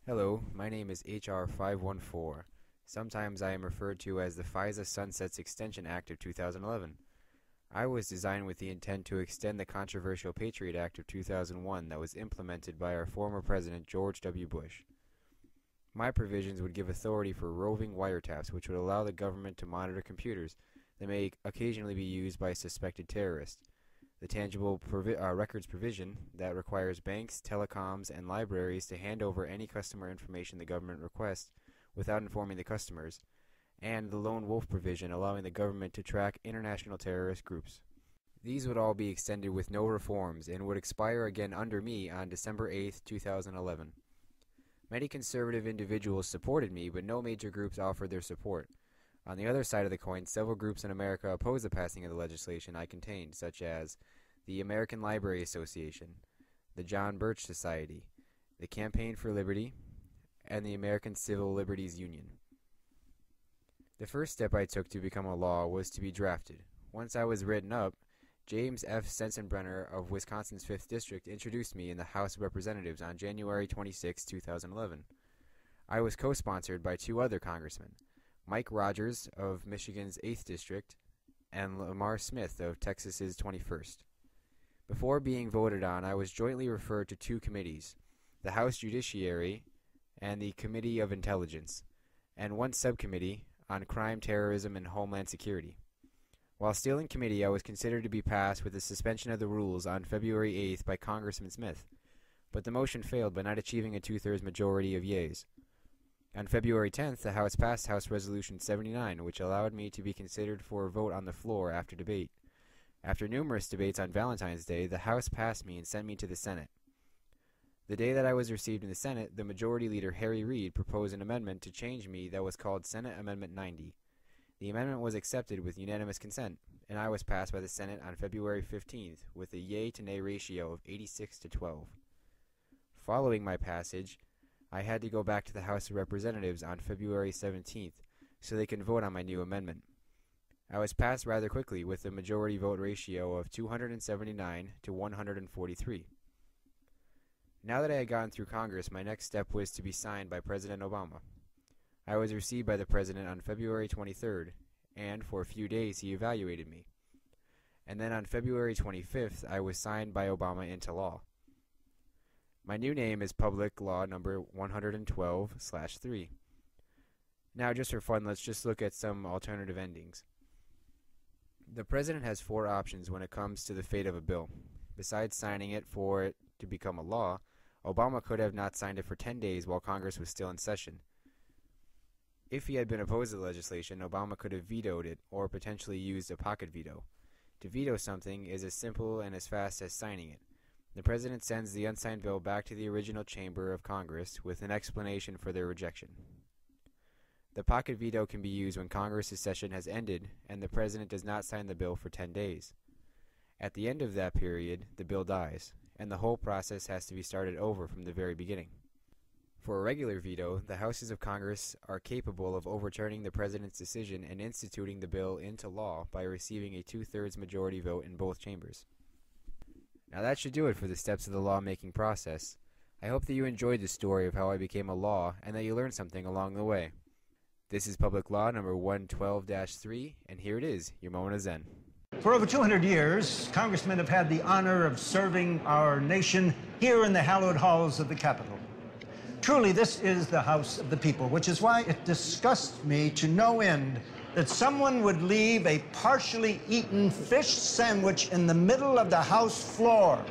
Hello, my name is HR 514. Sometimes I am referred to as the FISA Sunsets Extension Act of 2011. I was designed with the intent to extend the controversial Patriot Act of 2001 that was implemented by our former President George W. Bush. My provisions would give authority for roving wiretaps, which would allow the government to monitor computers that may occasionally be used by suspected terrorists. The tangible records provision that requires banks, telecoms, and libraries to hand over any customer information the government requests without informing the customers, and the lone wolf provision allowing the government to track international terrorist groups. These would all be extended with no reforms and would expire again under me on December 8, 2011. Many conservative individuals supported me, but no major groups offered their support. On the other side of the coin, several groups in America opposed the passing of the legislation I contained, such as the American Library Association, the John Birch Society, the Campaign for Liberty, and the American Civil Liberties Union. The first step I took to become a law was to be drafted. Once I was written up, James F. Sensenbrenner of Wisconsin's 5th District introduced me in the House of Representatives on January 26, 2011. I was co-sponsored by two other congressmen, Mike Rogers of Michigan's 8th District and Lamar Smith of Texas's 21st. Before being voted on, I was jointly referred to two committees, the House Judiciary and the Committee of Intelligence, and one subcommittee on crime, terrorism, and homeland security. While still in committee, I was considered to be passed with the suspension of the rules on February 8th by Congressman Smith, but the motion failed by not achieving a two-thirds majority of yeas. On February 10th, the House passed House Resolution 79, which allowed me to be considered for a vote on the floor after debate. After numerous debates on Valentine's Day, the House passed me and sent me to the Senate. The day that I was received in the Senate, the Majority Leader Harry Reid proposed an amendment to change me that was called Senate Amendment 90. The amendment was accepted with unanimous consent, and I was passed by the Senate on February 15th with a yea to nay ratio of 86 to 12. Following my passage, I had to go back to the House of Representatives on February 17th so they can vote on my new amendment. I was passed rather quickly with a majority vote ratio of 279 to 143. Now that I had gone through Congress, my next step was to be signed by President Obama. I was received by the President on February 23rd, and for a few days he evaluated me. And then on February 25th, I was signed by Obama into law. My new name is Public Law Number 112/3. Now, just for fun, let's just look at some alternative endings. The President has four options when it comes to the fate of a bill. Besides signing it for it to become a law, Obama could have not signed it for 10 days while Congress was still in session. If he had been opposed to the legislation, Obama could have vetoed it or potentially used a pocket veto. To veto something is as simple and as fast as signing it. The President sends the unsigned bill back to the original chamber of Congress with an explanation for their rejection. The pocket veto can be used when Congress's session has ended and the President does not sign the bill for 10 days. At the end of that period, the bill dies, and the whole process has to be started over from the very beginning. For a regular veto, the Houses of Congress are capable of overturning the President's decision and instituting the bill into law by receiving a two-thirds majority vote in both chambers. Now that should do it for the steps of the lawmaking process. I hope that you enjoyed the story of how I became a law and that you learned something along the way. This is Public Law Number 112-3, and here it is, your moment of Zen. For over 200 years, congressmen have had the honor of serving our nation here in the hallowed halls of the Capitol. Truly, this is the House of the People, which is why it disgusts me to no end that someone would leave a partially eaten fish sandwich in the middle of the House floor.